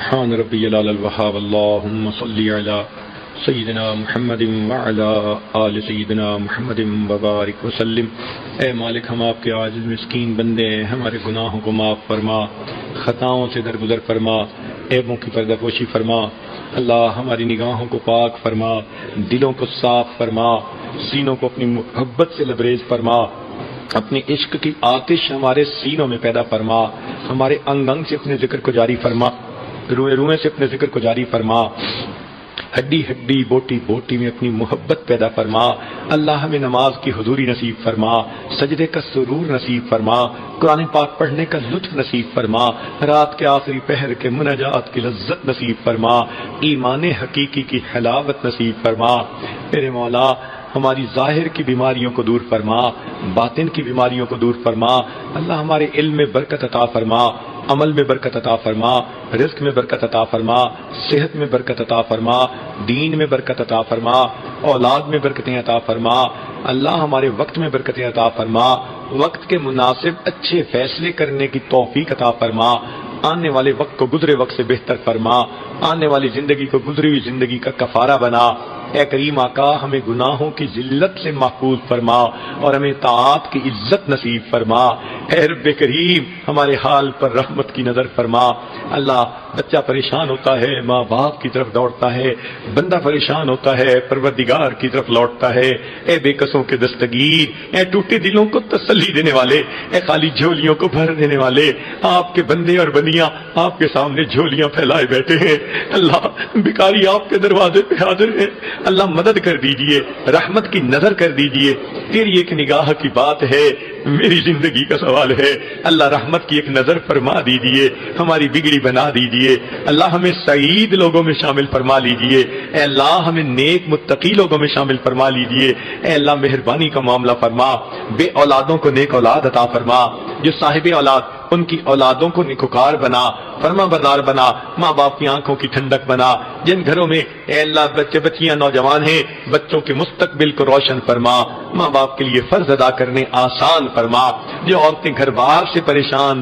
سبحان ربی العلی الوہاب اللہم صلی علی سیدنا محمد وعلی آل سیدنا محمد وبارک وسلم۔ اے مالک، ہم آپ کے عاجز مسکین بندے ہیں، ہمارے گناہوں کو معاف فرما، خطاؤں سے درگزر فرما، عیبوں کی پردہ پوشی فرما۔ اللہ ہماری نگاہوں کو پاک فرما، دلوں کو صاف فرما، سینوں کو اپنی محبت سے لبریز فرما، اپنے عشق کی آتش ہمارے سینوں میں پیدا فرما، ہمارے انگ انگ سے اپنے ذکر کو جاری فرما، روئے روئے سے اپنے ذکر کو جاری فرما، ہڈی ہڈی بوٹی بوٹی میں اپنی محبت پیدا فرما۔ اللہ ہمیں نماز کی حضوری نصیب فرما، سجدے کا سرور نصیب فرما، قرآن پاک پڑھنے کا لطف نصیب فرما، رات کے آخری پہر کے مناجات کی لذت نصیب فرما، ایمان حقیقی کی حلاوت نصیب فرما۔ میرے مولا، ہماری ظاہر کی بیماریوں کو دور فرما، باطن کی بیماریوں کو دور فرما۔ اللہ ہمارے علم میں برکت عطا فرما، عمل میں برکت عطا فرما، رزق میں برکت عطا فرما، صحت میں برکت عطا فرما، دین میں برکت عطا فرما، اولاد میں برکتیں عطا فرما۔ اللہ ہمارے وقت میں برکتیں عطا فرما، وقت کے مناسب اچھے فیصلے کرنے کی توفیق عطا فرما، آنے والے وقت کو گزرے وقت سے بہتر فرما، آنے والی زندگی کو گزری ہوئی زندگی کا کفارہ بنا۔ اے کریم آقا، ہمیں گناہوں کی ذلت سے محفوظ فرما اور ہمیں طاعات کی عزت نصیب فرما۔ اے رب کریم، ہمارے حال پر رحمت کی نظر فرما۔ اللہ، بچہ پریشان ہوتا ہے ماں باپ کی طرف دوڑتا ہے، بندہ پریشان ہوتا ہے پروردگار کی طرف لوٹتا ہے۔ اے بے کسوں کے دستگیر، اے ٹوٹے دلوں کو تسلی دینے والے، اے خالی جھولیوں کو بھر دینے والے، آپ کے بندے اور بندیاں آپ کے سامنے جھولیاں پھیلائے بیٹھے ہیں۔ اللہ، بھکاری آپ کے دروازے پہ حاضر ہیں۔ اللہ مدد کر دیجئے، رحمت کی نظر کر دیجئے۔ تیری ایک نگاہ کی بات ہے، میری زندگی کا سوال ہے۔ اللہ رحمت کی ایک نظر فرما دیجئے، ہماری بگڑی بنا دیجئے۔ اللہ ہمیں سعید لوگوں میں شامل فرما لیجئے۔ اے اللہ ہمیں نیک متقی لوگوں میں شامل فرما لیجئے۔ اے اللہ مہربانی کا معاملہ فرما، بے اولادوں کو نیک اولاد عطا فرما، جو صاحب اولاد ان کی اولادوں کو نیکوکار بنا، فرما بردار بنا، ماں باپ کی آنکھوں کی ٹھنڈک بنا۔ جن گھروں میں اے اللہ بچے بچیاں نوجوان ہیں، بچوں کے مستقبل کو روشن فرما، ماں باپ کے لیے فرض ادا کرنے آسان فرما۔ جو عورتیں گھر بار سے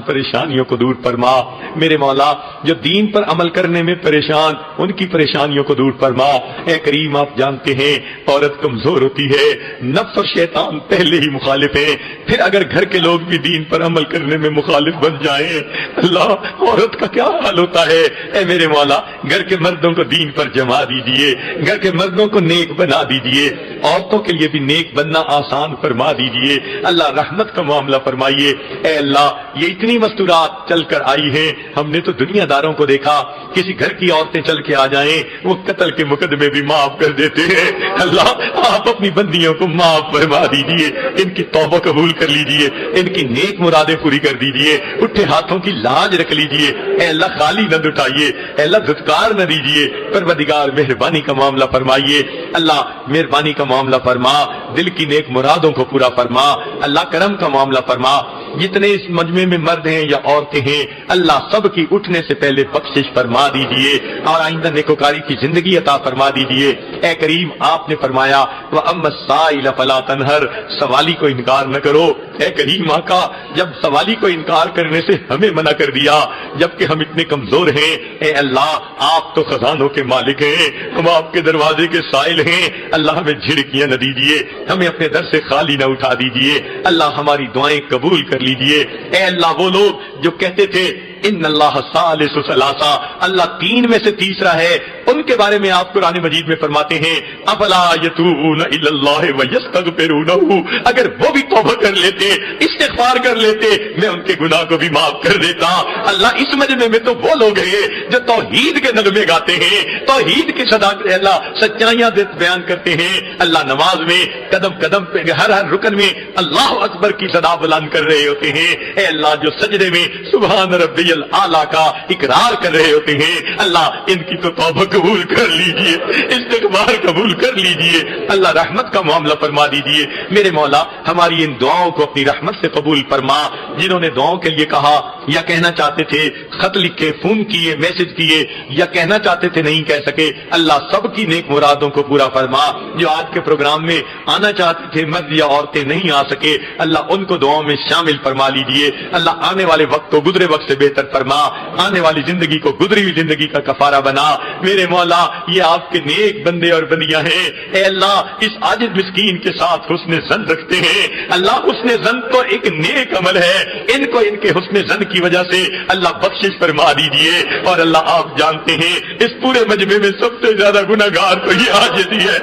پریشانیوں کو دور فرما۔ میرے مولا، جو دین پر عمل کرنے میں پریشان، ان کی پریشانیوں کو دور فرما۔ اے کریم، آپ جانتے ہیں عورت کمزور ہوتی ہے، نفس اور شیطان پہلے ہی مخالف ہیں، پھر اگر گھر کے لوگ بھی دین پر عمل کرنے میں مخالف بن جائیں، اللہ عورت کا کیا حال ہوتا ہے۔ اے میرے مولا، گھر کے مردوں کو دین پر جما دیجئے، گھر کے مردوں کو نیک بنا دیجئے، عورتوں کے لیے بھی نیک بننا آسان فرما دیجئے۔ اللہ رحمت کا معاملہ فرمائیے۔ اے اللہ، یہ اتنی مستورات چل کر آئی ہیں، ہم نے تو دنیا داروں کو دیکھا، کسی گھر کی عورتیں چل کے آ جائیں وہ قتل کے مقدمے بھی معاف کر دیتے ہیں۔ اللہ، آپ اپنی بندیوں کو معاف فرما دیجئے، ان کی توبہ قبول کر لیجئے، ان کی نیک مرادیں پوری کر دیجئے، اٹھے ہاتھوں کی لاج رکھ لیجئے۔ اے اللہ خالی نہ اٹھائیے، اے اللہ دھتکار نہ دیجئے، پروردگار مہربانی کا معاملہ فرمائیے۔ اللہ مہربانی کا معاملہ فرما، دل کی نیک مرادوں کو پورا فرما۔ اللہ کرم کا معاملہ فرما۔ جتنے اس مجمع میں مرد ہیں یا عورتیں ہیں، اللہ سب کی اٹھنے سے پہلے بخشش فرما دیجئے اور آئندہ نیکوکاری کی زندگی عطا فرما دیجئے۔ اے کریم، آپ نے فرمایا وَأَمَّا السَّائِلَ فَلَا تَنْهَرْ، سوالی کو انکار نہ کرو۔ اے کریم آقا، جب سوالی کو انکار کرنے سے ہمیں منع کر دیا جبکہ ہم اتنے کمزور ہیں، اے اللہ آپ تو خزانوں کے مالک ہیں، ہم آپ کے دروازے کے سائل ہیں۔ اللہ ہمیں جھڑکیاں نہ دیجئے، ہمیں اپنے در سے خالی نہ اٹھا دیجئے۔ اللہ ہماری دعائیں قبول کر لیجئے۔ اے اللہ، وہ لوگ جو کہتے تھے ان اللہ ثالث ثلاثہ، اللہ تین میں سے تیسرا ہے، ان کے بارے میں آپ قرآن مجید میں فرماتے ہیں افلا یتوبون الی اللہ ویستغفرونہ، اگر وہ بھی توبہ کر لیتے، استغفار کر لیتے، میں ان کے گناہ کو بھی معاف کر دیتا۔ اللہ اس مجمع میں تو وہ لوگ ہیں جو توحید کے نغمے گاتے ہیں، توحید کی صداقت، اللہ سچائیاں بیان کرتے ہیں۔ اللہ نماز میں قدم قدم پہ ہر رکن میں اللہ اکبر کی صدا بلند کر رہے ہوتے ہیں۔ اے اللہ جو سجدے میں سبحان ربی الاعلیٰ کا اقرار کر رہے ہوتے ہیں، اللہ ان کی تو توبہ قبول کر لیجئے، استغفار قبول کر لیجئے، اللہ رحمت کا معاملہ فرما دیجئے۔ میرے مولا ہماری ان دعاؤں کو اپنی رحمت سے قبول فرما۔ جنہوں نے دعاؤں کے لیے کہا یا کہنا چاہتے تھے، خط لکھے، فون کیے، میسج کیے یا کہنا چاہتے تھے نہیں کہہ سکے، اللہ سب کی نیک مرادوں کو پورا فرما۔ جو آج کے پروگرام میں آنا چاہتے تھے مرد یا عورتیں نہیں آ سکے، اللہ ان کو دعاؤں میں شامل فرما لیجئے۔ اللہ آنے والے وقت کو گزرے وقت سے بہتر فرما، آنے والی زندگی کو گزری ہوئی زندگی کا کفارہ بنا۔ میرے مولا یہ آپ کے نیک بندے اور بندیاں ہیں، اے اللہ اس عاجز مسکین کے ساتھ حسن زن رکھتے ہیں۔ اللہ حسن زن تو ایک نیک عمل ہے، ان کو ان کے حسن زن کی وجہ سے اللہ بخشش فرما دیجئے۔ اور اللہ آپ جانتے ہیں اس پورے مجمع میں سب سے زیادہ گناہگار تو یہ عاجزی ہے۔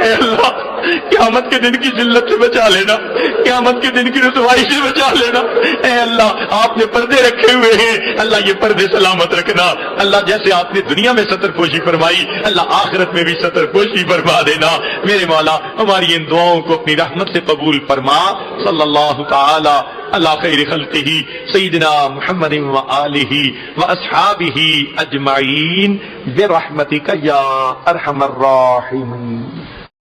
اے اللہ قیامت کے دن کی ذلت سے بچا لینا، قیامت کے دن کی رسوائی سے بچا لینا۔ اے اللہ آپ نے پردے رکھے ہوئے ہیں، اللہ یہ پردے سلامت رکھنا۔ اللہ جیسے آپ نے دنیا میں ستر پوشی فرمائی، اللہ آخرت میں بھی ستر پوشی فرما دینا۔ میرے مولا ہماری ان دعاؤں کو اپنی رحمت سے قبول فرما۔ صلی اللہ تعالی علی خیر خلقہ سیدنا محمد وآلہ واصحابہ اجمعین برحمتک یا ارحم الراحمین۔